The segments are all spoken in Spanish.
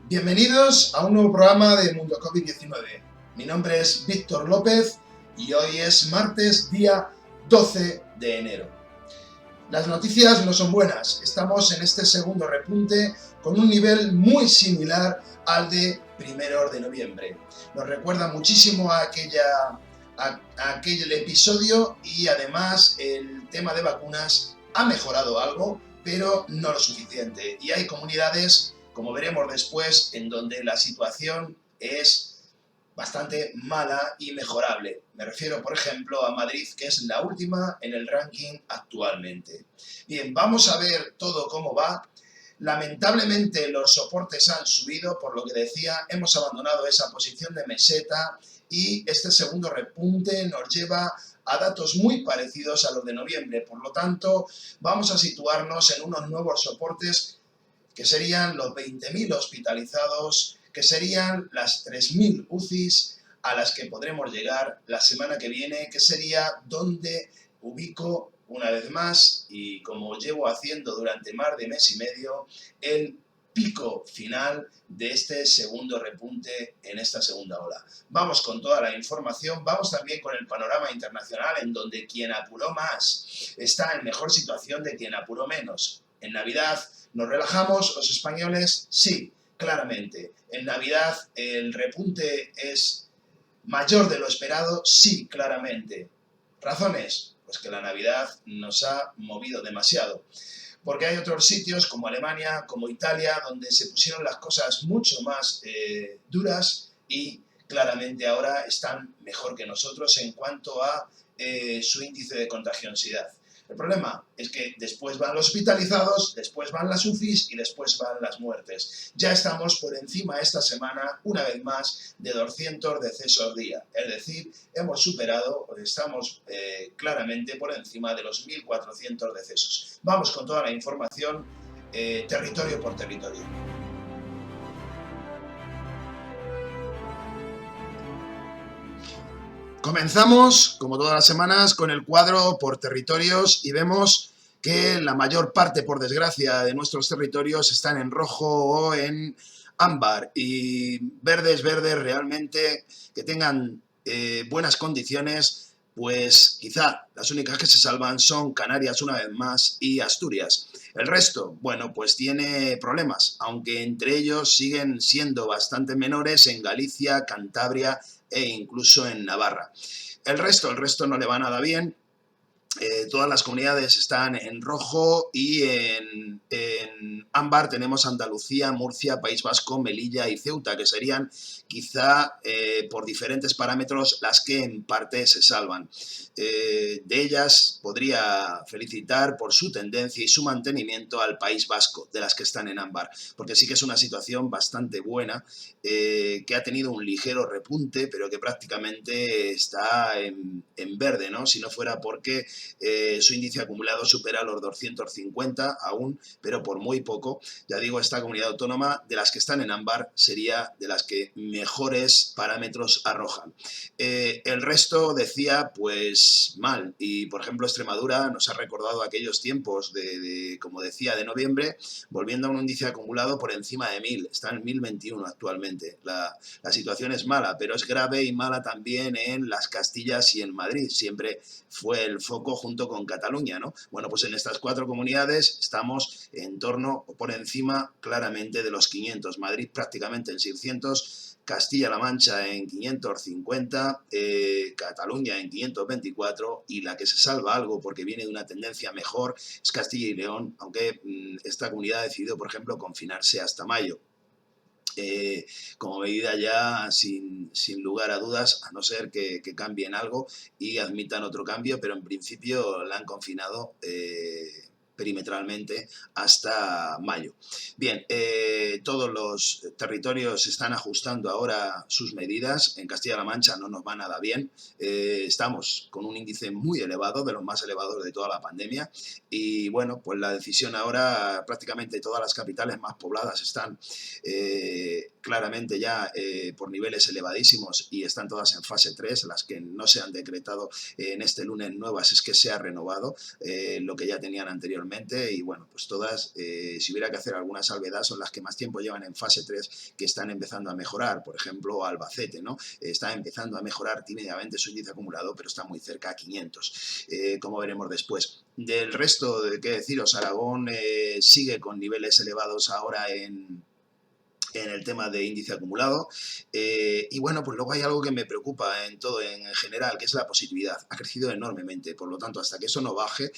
Bienvenidos a un nuevo programa de Mundo COVID-19. Mi nombre es Víctor López y hoy es martes, día 12 de enero. Las noticias no son buenas. Estamos en este segundo repunte con un nivel muy similar al de 1 de noviembre. Nos recuerda muchísimo a aquel episodio y además el tema de vacunas ha mejorado algo, pero no lo suficiente. Y hay comunidades, como veremos después, en donde la situación es bastante mala y mejorable. Me refiero, por ejemplo, a Madrid, que es la última en el ranking actualmente. Bien, vamos a ver todo cómo va. Lamentablemente los soportes han subido, por lo que decía, hemos abandonado esa posición de meseta y este segundo repunte nos lleva a datos muy parecidos a los de noviembre. Por lo tanto, vamos a situarnos en unos nuevos soportes que serían los 20.000 hospitalizados, que serían las 3.000 UCIs a las que podremos llegar la semana que viene, que sería donde ubico una vez más, y como llevo haciendo durante más de mes y medio, el pico final de este segundo repunte en esta segunda ola. Vamos con toda la información, vamos también con el panorama internacional, en donde quien apuró más está en mejor situación de quien apuró menos. En Navidad, ¿nos relajamos los españoles? Sí, claramente. En Navidad el repunte es mayor de lo esperado, sí, claramente. ¿Razones? Pues que la Navidad nos ha movido demasiado. Porque hay otros sitios como Alemania, como Italia, donde se pusieron las cosas mucho más duras y claramente ahora están mejor que nosotros en cuanto a su índice de contagiosidad. El problema es que después van los hospitalizados, después van las UCIs y después van las muertes. Ya estamos por encima esta semana, una vez más, de 200 decesos día. Es decir, hemos superado, estamos claramente por encima de los 1.400 decesos. Vamos con toda la información, territorio por territorio. Comenzamos, como todas las semanas, con el cuadro por territorios y vemos que la mayor parte, por desgracia, de nuestros territorios están en rojo o en ámbar, y verdes realmente que tengan buenas condiciones, pues quizá las únicas que se salvan son Canarias una vez más y Asturias. El resto, bueno, pues tiene problemas, aunque entre ellos siguen siendo bastante menores en Galicia, Cantabria e incluso en Navarra. El resto no le va nada bien. Todas las comunidades están en rojo y en ámbar tenemos Andalucía, Murcia, País Vasco, Melilla y Ceuta, que serían quizá por diferentes parámetros las que en parte se salvan. De ellas podría felicitar por su tendencia y su mantenimiento al País Vasco, de las que están en ámbar, porque sí que es una situación bastante buena, que ha tenido un ligero repunte, pero que prácticamente está en verde, ¿no? Si no fuera porque su índice acumulado supera los 250 aún, pero por muy poco. Ya digo, esta comunidad autónoma de las que están en ámbar sería de las que mejores parámetros arrojan. El resto, decía, pues mal. Y, por ejemplo, Extremadura nos ha recordado aquellos tiempos como decía, de noviembre, volviendo a un índice acumulado por encima de 1.000. Está en 1.021 actualmente. La situación es mala, pero es grave y mala también en las Castillas y en Madrid. Siempre fue el foco junto con Cataluña, ¿no? Bueno, pues en estas 4 comunidades estamos en torno o por encima claramente de los 500. Madrid prácticamente en 600, Castilla-La Mancha en 550, Cataluña en 524, y la que se salva algo porque viene de una tendencia mejor es Castilla y León, aunque esta comunidad ha decidido, por ejemplo, confinarse hasta mayo. Como medida ya sin lugar a dudas, a no ser que cambien algo y admitan otro cambio, pero en principio la han confinado perimetralmente hasta mayo. Bien, todos los territorios están ajustando ahora sus medidas. En Castilla-La Mancha no nos va nada bien. Estamos con un índice muy elevado, de los más elevados de toda la pandemia, y bueno, pues la decisión ahora, prácticamente todas las capitales más pobladas están claramente ya por niveles elevadísimos y están todas en fase 3, las que no se han decretado en este lunes nuevas es que se ha renovado lo que ya tenían anteriormente anteriormente y bueno, pues todas, si hubiera que hacer alguna salvedad, son las que más tiempo llevan en fase 3 que están empezando a mejorar. Por ejemplo, Albacete, ¿no? Está empezando a mejorar tímidamente su índice acumulado, pero está muy cerca a 500, como veremos después. Del resto, de qué deciros, Aragón sigue con niveles elevados ahora en el tema de índice acumulado y bueno, pues luego hay algo que me preocupa en todo en general, que es la positividad. Ha crecido enormemente, por lo tanto, hasta que eso no baje,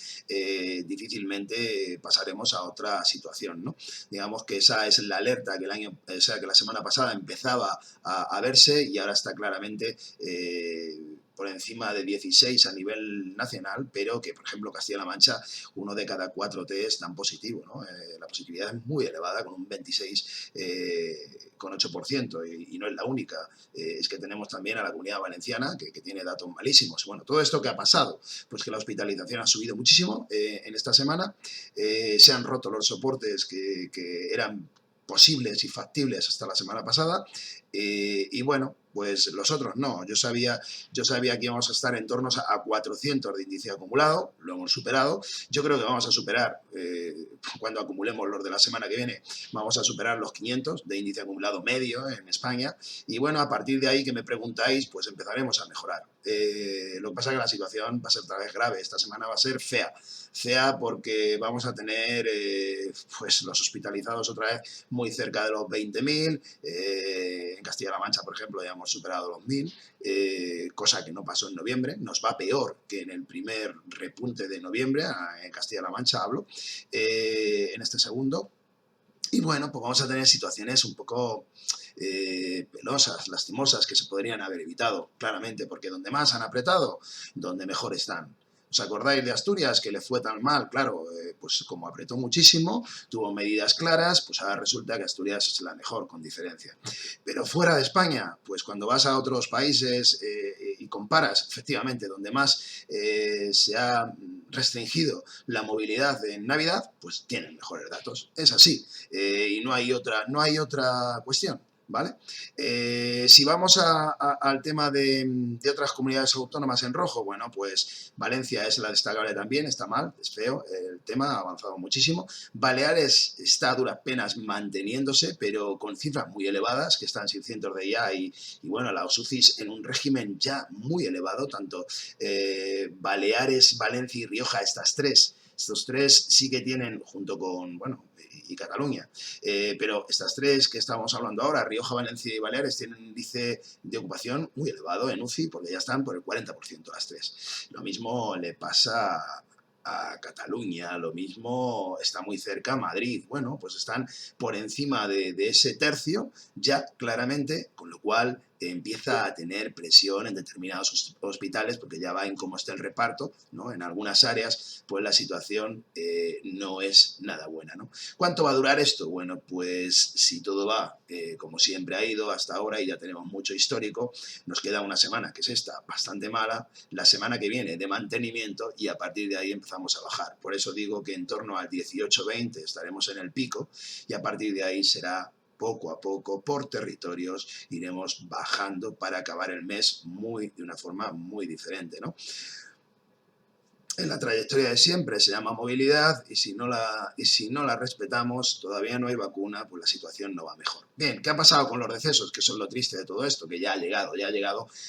difícilmente pasaremos a otra situación, ¿no? Digamos que esa es la alerta que que la semana pasada empezaba a verse y ahora está claramente por encima de 16 a nivel nacional, pero que, por ejemplo, Castilla-La Mancha, 1 de cada 4 test dan positivo, ¿no? La positividad es muy elevada, con un 26,8%, y no es la única. Es que tenemos también a la Comunidad Valenciana, que tiene datos malísimos. Bueno, todo esto que ha pasado, pues que la hospitalización ha subido muchísimo en esta semana, se han roto los soportes que eran posibles y factibles hasta la semana pasada, y bueno, pues los otros no. Yo sabía que íbamos a estar en torno a 400 de índice acumulado, lo hemos superado. Yo creo que vamos a superar, cuando acumulemos los de la semana que viene, vamos a superar los 500 de índice acumulado medio en España. Y bueno, a partir de ahí que me preguntáis, pues empezaremos a mejorar. Lo que pasa es que la situación va a ser otra vez grave. Esta semana va a ser fea porque vamos a tener pues los hospitalizados otra vez muy cerca de los 20.000, en Castilla-La Mancha, por ejemplo, ya hemos superado los 1.000, cosa que no pasó en noviembre. Nos va peor que en el primer repunte de noviembre, en Castilla-La Mancha hablo, en este segundo. Y bueno, pues vamos a tener situaciones un poco pelosas, lastimosas, que se podrían haber evitado, claramente, porque donde más han apretado, donde mejor están. ¿Os acordáis de Asturias, que le fue tan mal? Claro, pues como apretó muchísimo, tuvo medidas claras, pues ahora resulta que Asturias es la mejor, con diferencia. Pero fuera de España, pues cuando vas a otros países y comparas, efectivamente, donde más se ha restringido la movilidad en Navidad, pues tienen mejores datos. Es así, y no hay otra cuestión. ¿Vale? Si vamos al tema de otras comunidades autónomas en rojo, bueno, pues Valencia es la destacable también, está mal, es feo, el tema ha avanzado muchísimo. Baleares está a duras penas manteniéndose, pero con cifras muy elevadas, que están 600 de ya, y bueno, la UCIs en un régimen ya muy elevado, tanto Baleares, Valencia y Rioja, estos tres sí que tienen, junto con, bueno, y Cataluña, pero estas tres que estamos hablando ahora, Rioja, Valencia y Baleares, tienen un índice de ocupación muy elevado en UCI, porque ya están por el 40% las tres. Lo mismo le pasa a Cataluña, lo mismo está muy cerca a Madrid. Bueno, pues están por encima de ese tercio ya claramente, con lo cual empieza a tener presión en determinados hospitales, porque ya va en cómo está el reparto, ¿no? En algunas áreas, pues la situación no es nada buena, ¿no? ¿Cuánto va a durar esto? Bueno, pues si todo va como siempre ha ido hasta ahora, y ya tenemos mucho histórico, nos queda una semana, que es esta, bastante mala, la semana que viene de mantenimiento, y a partir de ahí empezamos a bajar. Por eso digo que en torno al 18-20 estaremos en el pico, y a partir de ahí será poco a poco, por territorios, iremos bajando para acabar el mes de una forma muy diferente, ¿no? En la trayectoria de siempre se llama movilidad, y si no la respetamos, todavía no hay vacuna, pues la situación no va mejor. Bien, ¿qué ha pasado con los decesos? Que eso es lo triste de todo esto, que ya ha llegado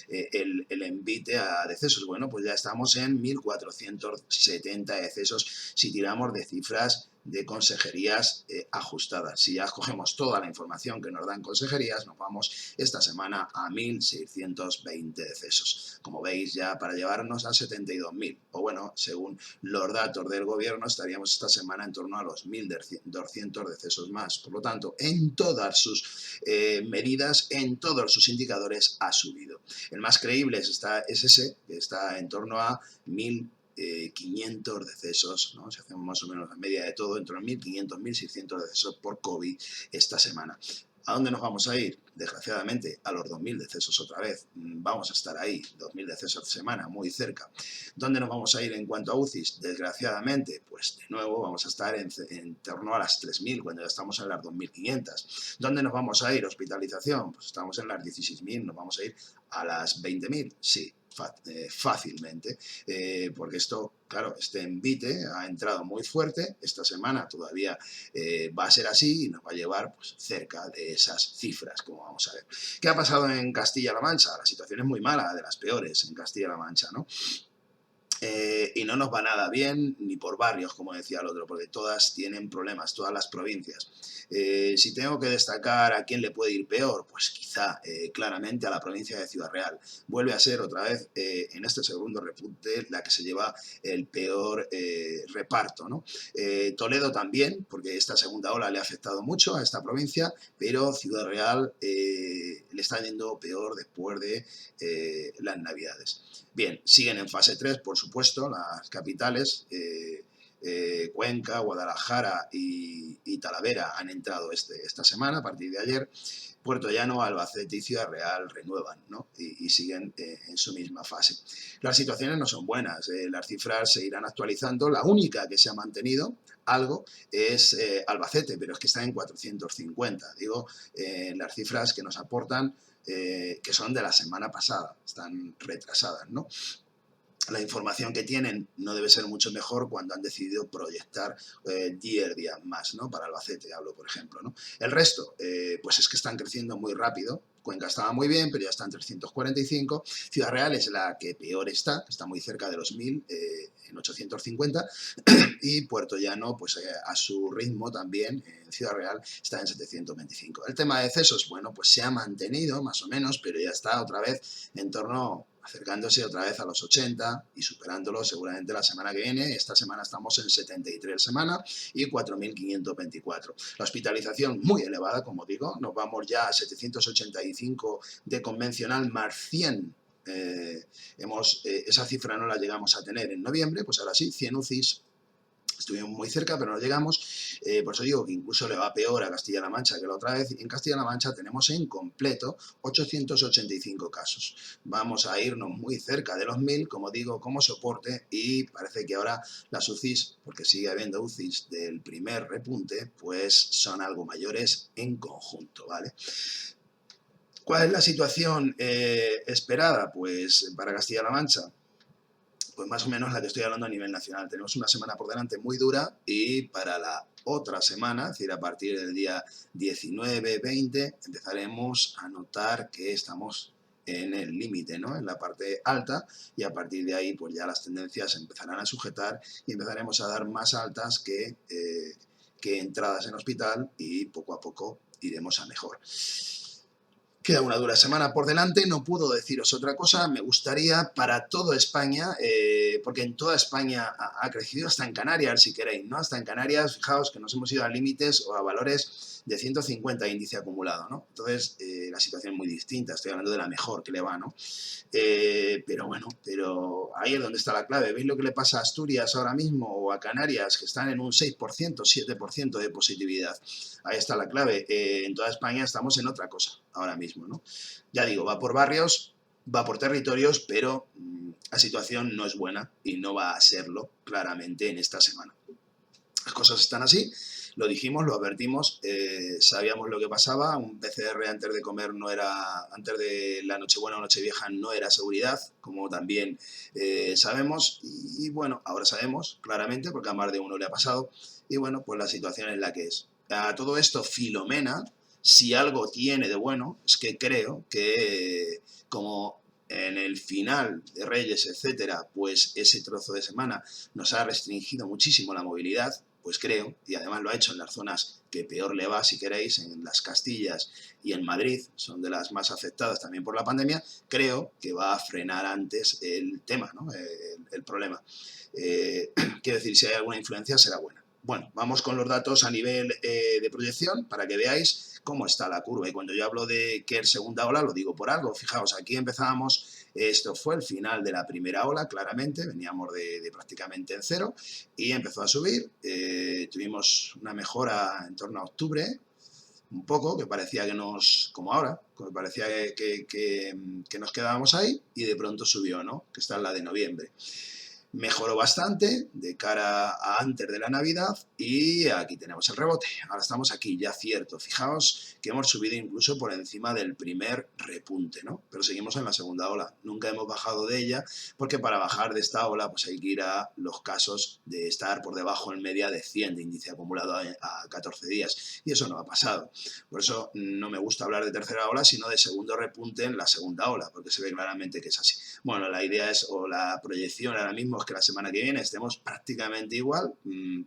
el envite a decesos. Bueno, pues ya estamos en 1.470 decesos si tiramos de cifras de consejerías ajustadas. Si ya cogemos toda la información que nos dan consejerías, nos vamos esta semana a 1.620 decesos. Como veis, ya para llevarnos a 72.000, o bueno, según los datos del gobierno, estaríamos esta semana en torno a los 1.200 decesos más. Por lo tanto, en todas sus medidas, en todos sus indicadores, ha subido. El más creíble es ese, que está en torno a 1.500 decesos, ¿no? Si hacemos más o menos la media de todo, entre los 1.500 y 1.600 decesos por COVID esta semana. ¿A dónde nos vamos a ir? Desgraciadamente, a los 2.000 decesos otra vez. Vamos a estar ahí, 2.000 decesos por semana, muy cerca. ¿Dónde nos vamos a ir en cuanto a UCIs? Desgraciadamente, pues de nuevo vamos a estar en torno a las 3.000, cuando ya estamos en las 2.500. ¿Dónde nos vamos a ir? Hospitalización, pues estamos en las 16.000, ¿nos vamos a ir a las 20.000? Sí. fácilmente, porque esto, claro, este envite ha entrado muy fuerte, esta semana todavía va a ser así y nos va a llevar pues, cerca de esas cifras, como vamos a ver. ¿Qué ha pasado en Castilla-La Mancha? La situación es muy mala, de las peores en Castilla-La Mancha, ¿no? Y no nos va nada bien, ni por barrios, como decía el otro, porque todas tienen problemas, todas las provincias. Si tengo que destacar a quién le puede ir peor, pues quizá claramente a la provincia de Ciudad Real. Vuelve a ser otra vez en este segundo repunte la que se lleva el peor reparto, ¿no? Toledo también, porque esta segunda ola le ha afectado mucho a esta provincia, pero Ciudad Real le está yendo peor después de las Navidades. Bien, siguen en fase 3, por supuesto, las capitales, Cuenca, Guadalajara y Talavera han entrado esta semana, a partir de ayer. Puerto Llano, Albacete y Ciudad Real renuevan, ¿no? Y siguen en su misma fase. Las situaciones no son buenas, las cifras se irán actualizando. La única que se ha mantenido algo es Albacete, pero es que está en 450. Digo, las cifras que nos aportan que son de la semana pasada, están retrasadas, ¿no? La información que tienen no debe ser mucho mejor cuando han decidido proyectar 10 días más, ¿no? Para Albacete, hablo, por ejemplo, ¿no? El resto, pues es que están creciendo muy rápido. Cuenca estaba muy bien, pero ya está en 345. Ciudad Real es la que peor está muy cerca de los 1000, en 850. Y Puerto Llano, pues a su ritmo también, en Ciudad Real, está en 725. El tema de decesos, bueno, pues se ha mantenido más o menos, pero ya está otra vez en torno, acercándose otra vez a los 80 y superándolo seguramente la semana que viene. Esta semana estamos en 73 semana y 4.524. La hospitalización muy elevada, como digo, nos vamos ya a 785 de convencional más 100. Esa cifra no la llegamos a tener en noviembre, pues ahora sí, 100 UCIs. Estuvimos muy cerca, pero no llegamos. Por eso digo que incluso le va peor a Castilla-La Mancha que la otra vez. En Castilla-La Mancha tenemos en completo 885 casos. Vamos a irnos muy cerca de los 1000, como digo, como soporte. Y parece que ahora las UCIs, porque sigue habiendo UCIs del primer repunte, pues son algo mayores en conjunto, ¿vale? ¿Cuál es la situación esperada? Pues para Castilla-La Mancha, pues más o menos la que estoy hablando a nivel nacional. Tenemos una semana por delante muy dura y para la otra semana, es decir, a partir del día 19-20, empezaremos a notar que estamos en el límite, ¿no? En la parte alta, y a partir de ahí pues ya las tendencias empezarán a sujetar y empezaremos a dar más altas que entradas en hospital, y poco a poco iremos a mejor. Queda una dura semana por delante, no puedo deciros otra cosa. Me gustaría para toda España, porque en toda España ha crecido, hasta en Canarias, si queréis, ¿no? Hasta en Canarias, fijaos que nos hemos ido a límites o a valores de 150 índice acumulado, ¿no? Entonces, la situación es muy distinta, estoy hablando de la mejor que le va, ¿no? Pero bueno, pero ahí es donde está la clave. ¿Veis lo que le pasa a Asturias ahora mismo o a Canarias, que están en un 6%, 7% de positividad? Ahí está la clave. En toda España estamos en otra cosa ahora mismo, ¿no? Ya digo, va por barrios, va por territorios, pero la situación no es buena y no va a serlo claramente en esta semana. Las cosas están así. Lo dijimos, lo advertimos, sabíamos lo que pasaba. Un PCR antes de comer no era, antes de la Nochebuena o Nochevieja no era seguridad, como también sabemos. Y bueno, ahora sabemos claramente, porque a más de uno le ha pasado. Y bueno, pues la situación es la que es. A todo esto, Filomena, si algo tiene de bueno, es que creo que como en el final de Reyes, etcétera, pues ese trozo de semana nos ha restringido muchísimo la movilidad, pues creo, y además lo ha hecho en las zonas que peor le va, si queréis, en las Castillas y en Madrid, son de las más afectadas también por la pandemia, creo que va a frenar antes el tema, ¿no? El problema. Quiero decir, si hay alguna influencia será buena. Bueno, vamos con los datos a nivel de proyección para que veáis cómo está la curva. Y cuando yo hablo de que es segunda ola, lo digo por algo. Fijaos, aquí empezábamos, esto fue el final de la primera ola, claramente, veníamos de prácticamente en cero y empezó a subir. Tuvimos una mejora en torno a octubre, un poco, que parecía que nos, como ahora, que parecía que nos quedábamos ahí, y de pronto subió, ¿no? Que está en la de noviembre. mejoró bastante de cara a antes de la Navidad y aquí tenemos el rebote. Ahora estamos aquí, ya cierto. Fijaos que hemos subido incluso por encima del primer repunte, ¿no? Pero seguimos en la segunda ola. Nunca hemos bajado de ella porque para bajar de esta ola pues hay que ir a los casos de estar por debajo en media de 100 de índice acumulado a 14 días. Y eso no ha pasado. Por eso no me gusta hablar de tercera ola, sino de segundo repunte en la segunda ola, porque se ve claramente que es así. Bueno, la idea es, o la proyección ahora mismo es que la semana que viene estemos prácticamente igual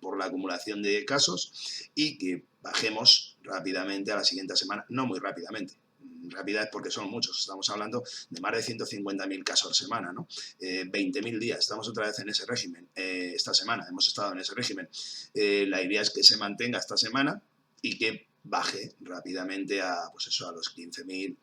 por la acumulación de casos y que bajemos rápidamente a la siguiente semana, no muy rápidamente. Rápida es porque son muchos, estamos hablando de más de 150.000 casos a semana, ¿no? 20.000 días, estamos otra vez en ese régimen, esta semana hemos estado en ese régimen. La idea es que se mantenga esta semana y que baje rápidamente a, pues eso, a los 15.000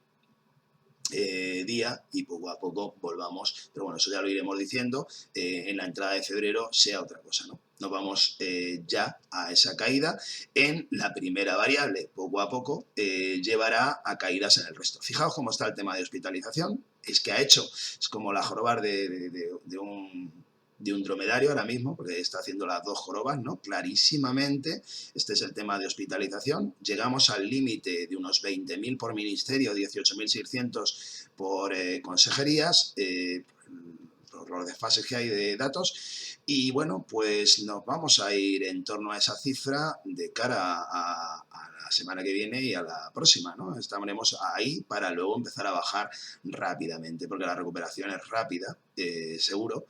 día y poco a poco volvamos, pero bueno, eso ya lo iremos diciendo, en la entrada de febrero sea otra cosa, ¿no? Nos vamos ya a esa caída en la primera variable, poco a poco llevará a caídas en el resto. Fijaos cómo está el tema de hospitalización, es que ha hecho, es como la jorobar de un dromedario ahora mismo, porque está haciendo las dos jorobas, ¿no? Clarísimamente, este es el tema de hospitalización. Llegamos al límite de unos 20.000 por ministerio, 18.600 por consejerías, por los desfases que hay de datos. Y bueno, pues nos vamos a ir en torno a esa cifra de cara a la semana que viene y a la próxima, ¿no? Estaremos ahí para luego empezar a bajar rápidamente, porque la recuperación es rápida, seguro.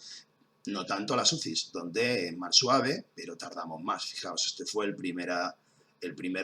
No tanto las UCIs, donde es más suave, pero tardamos más. Fijaos, este fue el primer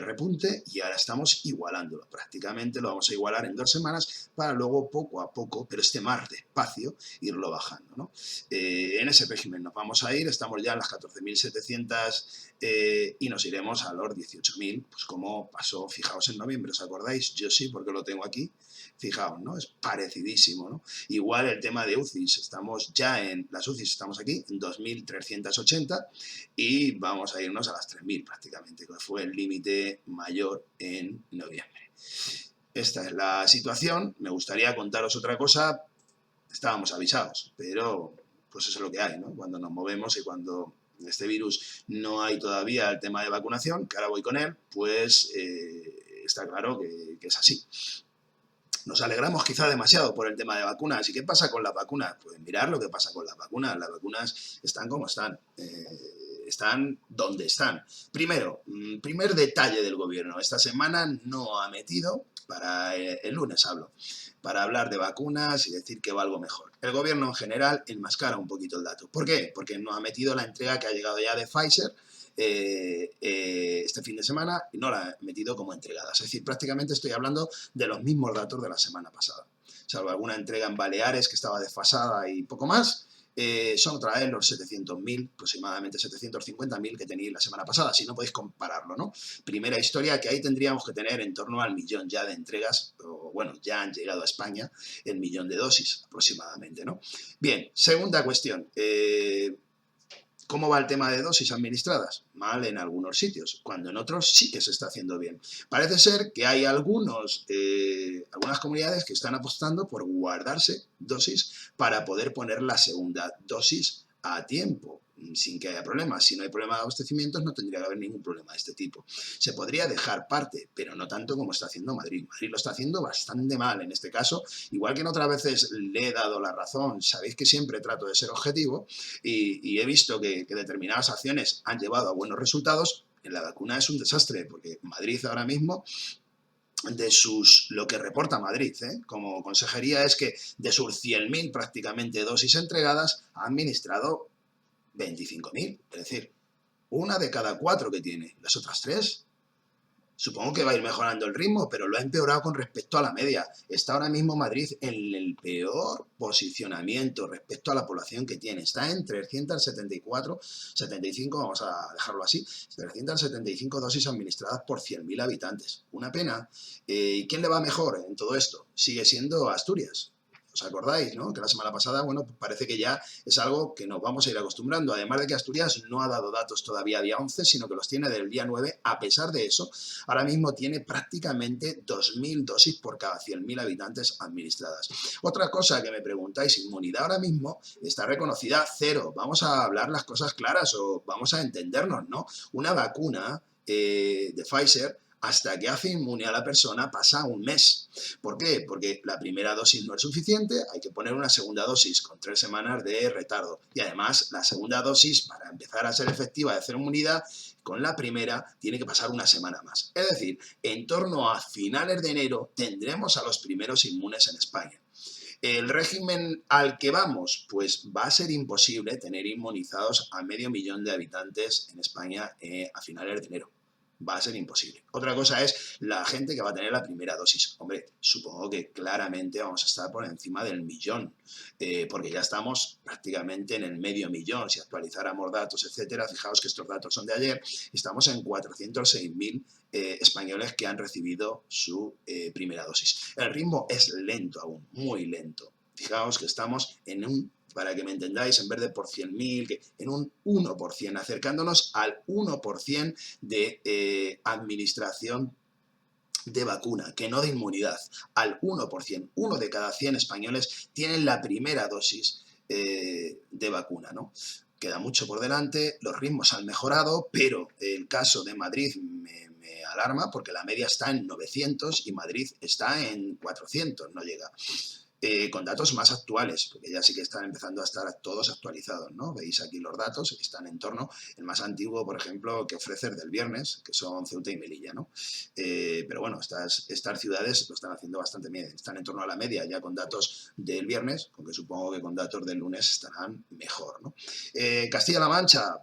repunte y ahora estamos igualándolo. Prácticamente lo vamos a igualar en 2 semanas para luego poco a poco, pero más despacio, irlo bajando, ¿no? En ese régimen nos vamos a ir, estamos ya en las 14.700 y nos iremos a los 18.000, pues como pasó, fijaos, en noviembre, ¿os acordáis? Yo sí, porque lo tengo aquí. Fijaos, ¿no? Es parecidísimo, ¿no? Igual el tema de UCIs, estamos ya en las UCIs, estamos aquí en 2.380 y vamos a irnos a las 3.000 prácticamente, que fue el límite mayor en noviembre. Esta es la situación. Me gustaría contaros otra cosa. Estábamos avisados, pero pues eso es lo que hay, ¿no? Cuando nos movemos y cuando este virus no hay todavía el tema de vacunación, que ahora voy con él, pues está claro que es así. Nos alegramos quizá demasiado por el tema de vacunas. ¿Y qué pasa con las vacunas? Pues mirar lo que pasa con las vacunas. Las vacunas están como están. Están donde están. Primero, primer detalle del gobierno. Esta semana no ha metido, para el lunes hablo, para hablar de vacunas y decir que va algo mejor. El gobierno en general enmascara un poquito el dato. ¿Por qué? Porque no ha metido la entrega que ha llegado ya de Pfizer este fin de semana y no la ha metido como entregada. Es decir, prácticamente estoy hablando de los mismos datos de la semana pasada. Salvo alguna entrega en Baleares que estaba desfasada y poco más, son otra vez los 700.000, aproximadamente 750.000 que tenéis la semana pasada, si no podéis compararlo, ¿no? Primera historia, que ahí tendríamos que tener en torno al 1.000.000 ya de entregas, o bueno, ya han llegado a España el 1.000.000 de dosis aproximadamente, ¿no? Bien, segunda cuestión, ¿cómo va el tema de dosis administradas? Mal en algunos sitios, cuando en otros sí que se está haciendo bien. Parece ser que hay algunas comunidades que están apostando por guardarse dosis para poder poner la segunda dosis a tiempo, sin que haya problemas. Si no hay problema de abastecimientos, no tendría que haber ningún problema de este tipo. Se podría dejar parte, pero no tanto como está haciendo Madrid. Madrid lo está haciendo bastante mal en este caso, igual que en otras veces le he dado la razón. Sabéis que siempre trato de ser objetivo y he visto que determinadas acciones han llevado a buenos resultados. En la vacuna es un desastre, porque Madrid ahora mismo, lo que reporta Madrid como consejería, es que de sus 100.000 prácticamente dosis entregadas ha administrado 25.000, es decir, una de cada 4 que tiene. Las otras 3, supongo que va a ir mejorando el ritmo, pero lo ha empeorado con respecto a la media. Está ahora mismo Madrid en el peor posicionamiento respecto a la población que tiene. Está en 374, 75, vamos a dejarlo así, 375 dosis administradas por 100.000 habitantes. Una pena. ¿Quién le va mejor en todo esto? Sigue siendo Asturias. ¿Os acordáis, no? Que la semana pasada, bueno, pues parece que ya es algo que nos vamos a ir acostumbrando. Además de que Asturias no ha dado datos todavía día 11, sino que los tiene del día 9. A pesar de eso, ahora mismo tiene prácticamente 2.000 dosis por cada 100.000 habitantes administradas. Otra cosa que me preguntáis, inmunidad ahora mismo está reconocida cero. Vamos a hablar las cosas claras o vamos a entendernos, ¿no? Una vacuna de Pfizer, hasta que hace inmune a la persona, pasa un mes. ¿Por qué? Porque la primera dosis no es suficiente, hay que poner una segunda dosis con 3 semanas de retardo. Y además, la segunda dosis, para empezar a ser efectiva de hacer inmunidad, con la primera tiene que pasar una semana más. Es decir, en torno a finales de enero tendremos a los primeros inmunes en España. El régimen al que vamos, pues va a ser imposible tener inmunizados a 500.000 de habitantes en España a finales de enero. Va a ser imposible. Otra cosa es la gente que va a tener la primera dosis. Hombre, supongo que claramente vamos a estar por encima del 1.000.000, porque ya estamos prácticamente en el 500.000. Si actualizáramos datos, etcétera, fijaos que estos datos son de ayer, estamos en 406.000 españoles que han recibido su primera dosis. El ritmo es lento aún, muy lento. Fijaos que estamos en un, para que me entendáis, en vez de por 100.000, en un 1%, acercándonos al 1% de administración de vacuna, que no de inmunidad, al 1%. Uno de cada 100 españoles tienen la primera dosis de vacuna, ¿no? Queda mucho por delante, los ritmos han mejorado, pero el caso de Madrid me alarma porque la media está en 900 y Madrid está en 400, no llega. Con datos más actuales, porque ya sí que están empezando a estar todos actualizados, ¿no? Veis aquí los datos, están en torno, el más antiguo, por ejemplo, que ofrece del viernes, que son Ceuta y Melilla, ¿no? Pero bueno, estas ciudades lo están haciendo bastante bien, están en torno a la media ya con datos del viernes, aunque supongo que con datos del lunes estarán mejor, ¿no? Castilla-La Mancha,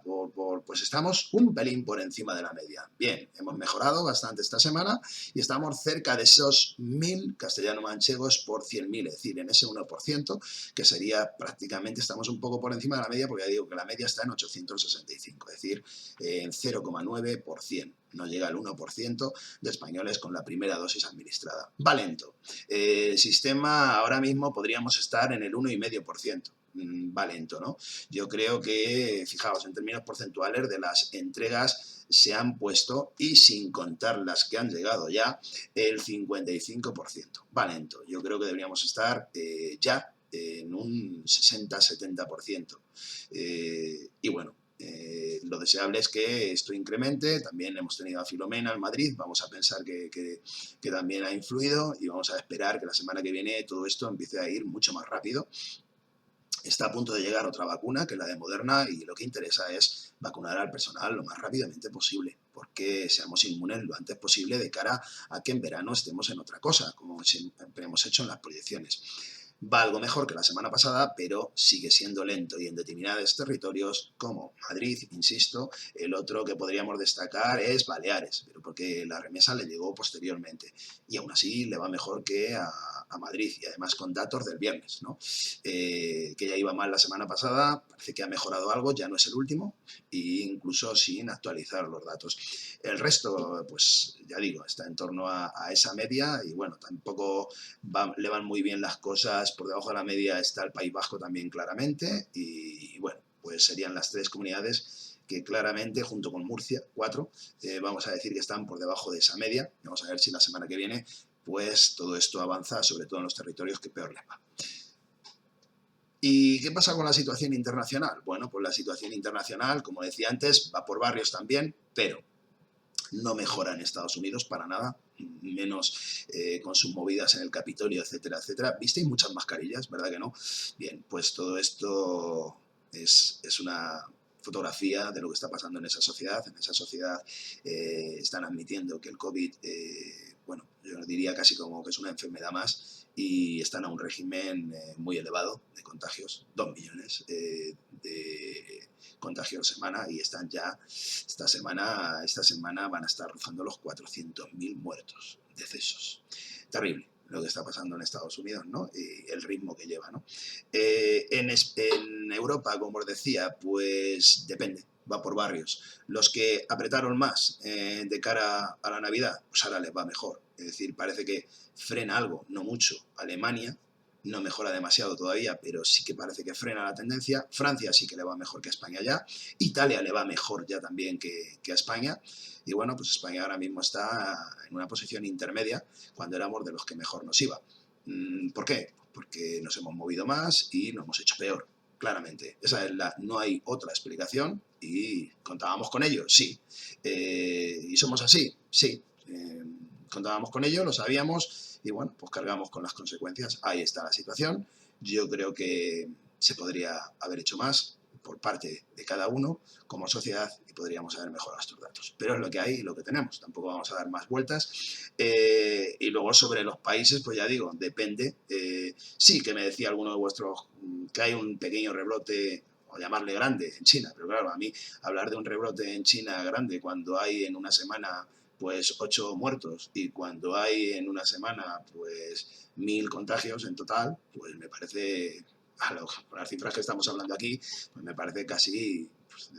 pues estamos un pelín por encima de la media. Bien, hemos mejorado bastante esta semana y estamos cerca de esos 1.000 castellano-manchegos por 100.000, es decir, en ese 1%, que sería prácticamente, estamos un poco por encima de la media, porque ya digo que la media está en 865, es decir, en 0,9%. No llega al 1% de españoles con la primera dosis administrada. Va lento. El sistema ahora mismo podríamos estar en el 1,5%. Va lento, ¿no? Yo creo que, fijaos, en términos porcentuales de las entregas se han puesto, y sin contar las que han llegado ya, el 55%. Va lento. Yo creo que deberíamos estar ya en un 60-70%. Y bueno, lo deseable es que esto incremente. También hemos tenido a Filomena en Madrid, vamos a pensar que también ha influido, y vamos a esperar que la semana que viene todo esto empiece a ir mucho más rápido. Está a punto de llegar otra vacuna, que es la de Moderna, y lo que interesa es vacunar al personal lo más rápidamente posible, porque seamos inmunes lo antes posible de cara a que en verano estemos en otra cosa, como siempre hemos hecho en las proyecciones. Va algo mejor que la semana pasada, pero sigue siendo lento, y en determinados territorios como Madrid, insisto, el otro que podríamos destacar es Baleares, pero porque la remesa le llegó posteriormente, y aún así le va mejor que a Madrid, y además con datos del viernes, ¿no? Que ya iba mal la semana pasada, parece que ha mejorado algo, ya no es el último, e incluso sin actualizar los datos. El resto, pues ya digo, está en torno a esa media, y bueno, tampoco le van muy bien las cosas. Por debajo de la media está el País Vasco también claramente, y bueno, pues serían las 3 comunidades que claramente, junto con Murcia, 4, vamos a decir que están por debajo de esa media. Vamos a ver si la semana que viene pues todo esto avanza, sobre todo en los territorios que peor les va. ¿Y qué pasa con la situación internacional? Bueno, pues la situación internacional, como decía antes, va por barrios también, pero no mejora en Estados Unidos para nada, menos con sus movidas en el Capitolio, etcétera, etcétera. ¿Visteis muchas mascarillas? ¿Verdad que no? Bien, pues todo esto es una fotografía de lo que está pasando en esa sociedad. En esa sociedad están admitiendo que el COVID, bueno, yo diría casi como que es una enfermedad más, y están a un régimen muy elevado de contagios, 2 millones de contagios semana, y están ya, esta semana van a estar rozando los 400.000 muertos, decesos. Terrible lo que está pasando en Estados Unidos, ¿no? Y el ritmo que lleva, ¿no? En Europa, como os decía, pues depende, va por barrios. Los que apretaron más de cara a la Navidad, pues ahora les va mejor. Es decir, parece que frena algo, no mucho, Alemania, no mejora demasiado todavía, pero sí que parece que frena la tendencia. Francia sí que le va mejor que a España ya. Italia le va mejor ya también que a España. Y bueno, pues España ahora mismo está en una posición intermedia cuando éramos de los que mejor nos iba. ¿Por qué? Porque nos hemos movido más y nos hemos hecho peor, claramente. No hay otra explicación y contábamos con ello, sí. ¿Y somos así? Sí. Contábamos con ello, lo sabíamos y bueno, pues cargamos con las consecuencias. Ahí está la situación. Yo creo que se podría haber hecho más por parte de cada uno como sociedad y podríamos haber mejorado estos datos. Pero es lo que hay y lo que tenemos. Tampoco vamos a dar más vueltas. Y luego sobre los países, pues ya digo, depende. Sí que me decía alguno de vuestros que hay un pequeño rebrote, o llamarle grande, en China. Pero claro, a mí hablar de un rebrote en China grande cuando hay en una semana pues 8 muertos y cuando hay en una semana pues 1000 contagios en total, pues me parece, con las cifras que estamos hablando aquí, pues me parece casi pues,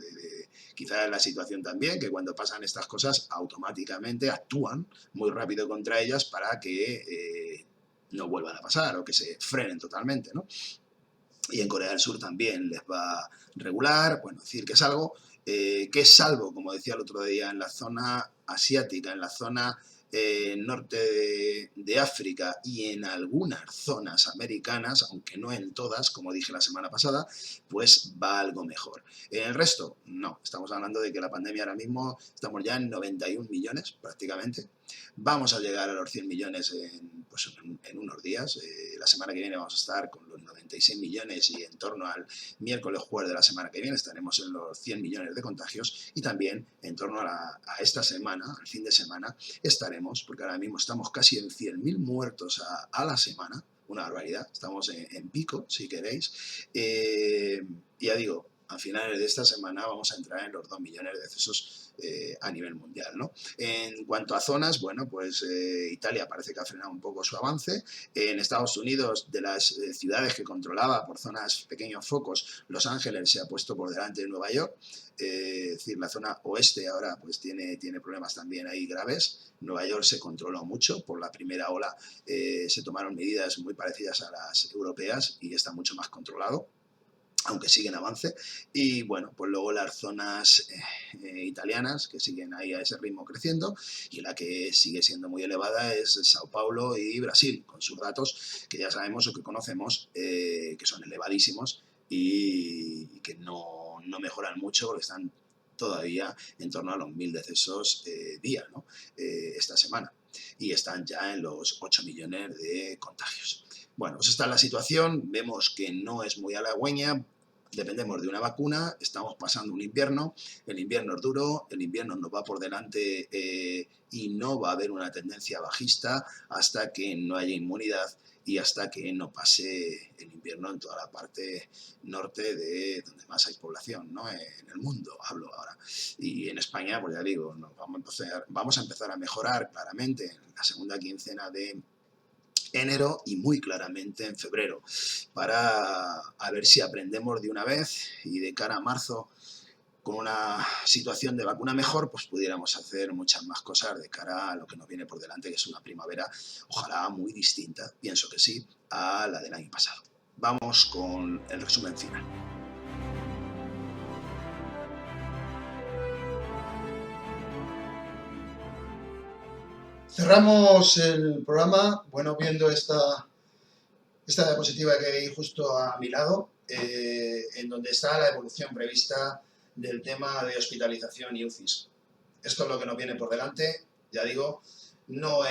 quizás la situación también, que cuando pasan estas cosas automáticamente actúan muy rápido contra ellas para que no vuelvan a pasar o que se frenen totalmente, ¿no? Y en Corea del Sur también les va regular, bueno, decir que es algo que es salvo, como decía el otro día, en la zona asiática, en la zona norte de África y en algunas zonas americanas, aunque no en todas, como dije la semana pasada, pues va algo mejor. En el resto, no. Estamos hablando de que la pandemia ahora mismo estamos ya en 91 millones prácticamente. Vamos a llegar a los 100 millones en unos días. La semana que viene vamos a estar con los 96 millones y en torno al miércoles jueves de la semana que viene estaremos en los 100 millones de contagios y también en torno a esta semana, al fin de semana, estaremos, porque ahora mismo estamos casi en 100.000 muertos a la semana, una barbaridad, estamos en pico, si queréis. Ya digo, a finales de esta semana vamos a entrar en los 2 millones de decesos a nivel mundial, ¿no? En cuanto a zonas, bueno, pues Italia parece que ha frenado un poco su avance. En Estados Unidos, de las ciudades que controlaba por zonas, pequeños focos, Los Ángeles se ha puesto por delante de Nueva York. Es decir, la zona oeste ahora pues tiene problemas también ahí graves. Nueva York se controló mucho. Por la primera ola se tomaron medidas muy parecidas a las europeas y está mucho más controlado, aunque sigue en avance, y bueno, pues luego las zonas italianas que siguen ahí a ese ritmo creciendo, y la que sigue siendo muy elevada es Sao Paulo y Brasil, con sus datos que ya sabemos o que conocemos, que son elevadísimos y que no mejoran mucho porque están todavía en torno a los 1000 decesos día, ¿no? Esta semana, y están ya en los 8 millones de contagios. Bueno, pues esta es la situación, vemos que no es muy halagüeña, dependemos de una vacuna, estamos pasando un invierno, el invierno es duro, el invierno nos va por delante y no va a haber una tendencia bajista hasta que no haya inmunidad y hasta que no pase el invierno en toda la parte norte de donde más hay población, ¿no? En el mundo, hablo ahora. Y en España, pues ya digo, vamos a empezar a mejorar claramente en la segunda quincena de enero y muy claramente en febrero, para a ver si aprendemos de una vez y de cara a marzo, con una situación de vacuna mejor, pues pudiéramos hacer muchas más cosas de cara a lo que nos viene por delante, que es una primavera, ojalá muy distinta, pienso que sí, a la del año pasado. Vamos con el resumen final. Cerramos el programa, bueno, viendo esta diapositiva que hay justo a mi lado, en donde está la evolución prevista del tema de hospitalización y UCIs. Esto es lo que nos viene por delante, ya digo, no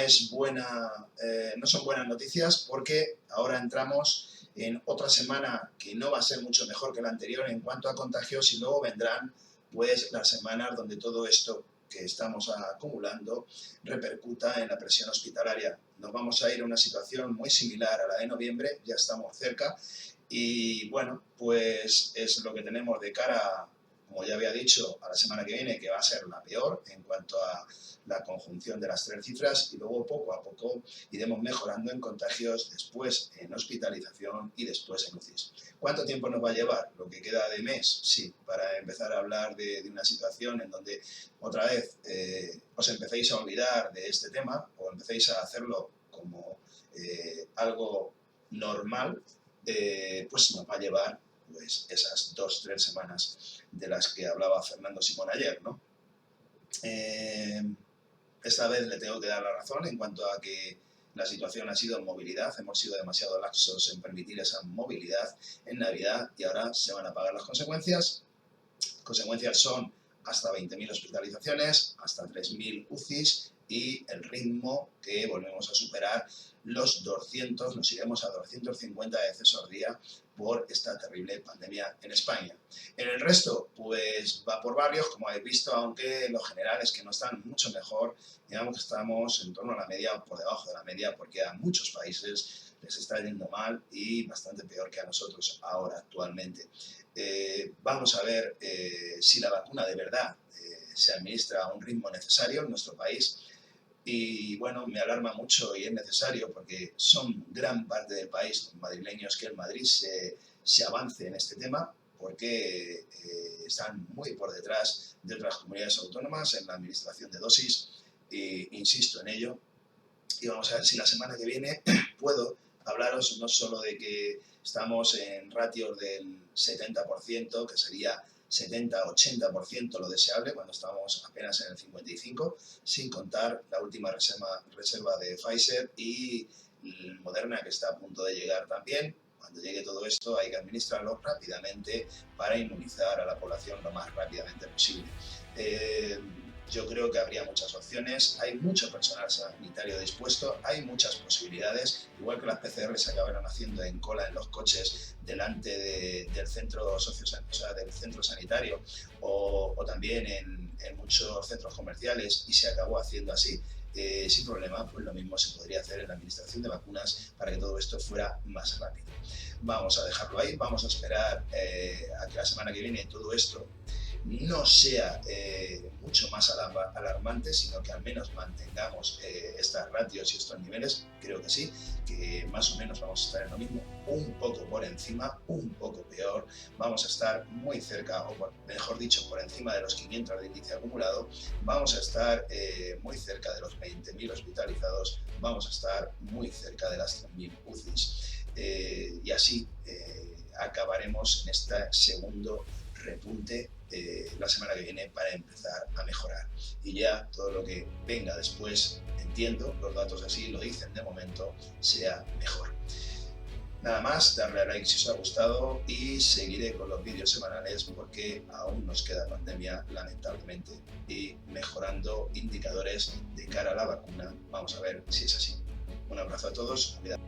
son buenas noticias porque ahora entramos en otra semana que no va a ser mucho mejor que la anterior en cuanto a contagios y luego vendrán pues las semanas donde todo esto que estamos acumulando repercuta en la presión hospitalaria. Nos vamos a ir a una situación muy similar a la de noviembre, ya estamos cerca y bueno, pues es lo que tenemos de cara, como ya había dicho, a la semana que viene, que va a ser la peor en cuanto a la conjunción de las 3 cifras y luego poco a poco iremos mejorando en contagios, después en hospitalización y después en UCIs. ¿Cuánto tiempo nos va a llevar? ¿Lo que queda de mes? Sí, para empezar a hablar de una situación en donde otra vez os empecéis a olvidar de este tema o empecéis a hacerlo como algo normal, pues nos va a llevar pues, esas 2-3 semanas de las que hablaba Fernando Simón ayer, ¿no? Esta vez le tengo que dar la razón en cuanto a que la situación ha sido en movilidad, hemos sido demasiado laxos en permitir esa movilidad en Navidad y ahora se van a pagar las consecuencias. Consecuencias son hasta 20.000 hospitalizaciones, hasta 3.000 UCIs y el ritmo que volvemos a superar los 200, nos iremos a 250 decesos al día por esta terrible pandemia en España. En el resto, pues va por barrios, como habéis visto, aunque los generales que no están mucho mejor, digamos que estamos en torno a la media o por debajo de la media, porque a muchos países les está yendo mal y bastante peor que a nosotros ahora actualmente. Vamos a ver si la vacuna de verdad se administra a un ritmo necesario en nuestro país. Y bueno, me alarma mucho y es necesario porque son gran parte del país, los madrileños, que el Madrid se avance en este tema porque están muy por detrás de otras comunidades autónomas en la administración de dosis. Insisto en ello. Y vamos a ver si la semana que viene puedo hablaros no solo de que estamos en ratios del 70%, que sería 70-80% lo deseable cuando estamos apenas en el 55%, sin contar la última reserva de Pfizer y Moderna que está a punto de llegar también. Cuando llegue todo esto hay que administrarlo rápidamente para inmunizar a la población lo más rápidamente posible. Yo creo que habría muchas opciones, hay mucho personal sanitario dispuesto, hay muchas posibilidades, igual que las PCR se acabaron haciendo en cola en los coches delante del centro del centro sanitario o también en muchos centros comerciales y se acabó haciendo así. Sin problema, pues lo mismo se podría hacer en la administración de vacunas para que todo esto fuera más rápido. Vamos a dejarlo ahí, vamos a esperar a que la semana que viene todo esto no sea mucho más alarmante, sino que al menos mantengamos estas ratios y estos niveles, creo que sí, que más o menos vamos a estar en lo mismo, un poco por encima, un poco peor, vamos a estar muy cerca, o mejor dicho, por encima de los 500 de índice acumulado, vamos a estar muy cerca de los 20.000 hospitalizados, vamos a estar muy cerca de las 3.000 UCIs. Y así acabaremos en este segundo repunte la semana que viene para empezar a mejorar. Y ya todo lo que venga después, entiendo, los datos así lo dicen de momento, sea mejor. Nada más, darle a like si os ha gustado y seguiré con los vídeos semanales porque aún nos queda pandemia, lamentablemente, y mejorando indicadores de cara a la vacuna. Vamos a ver si es así. Un abrazo a todos. Cuidado.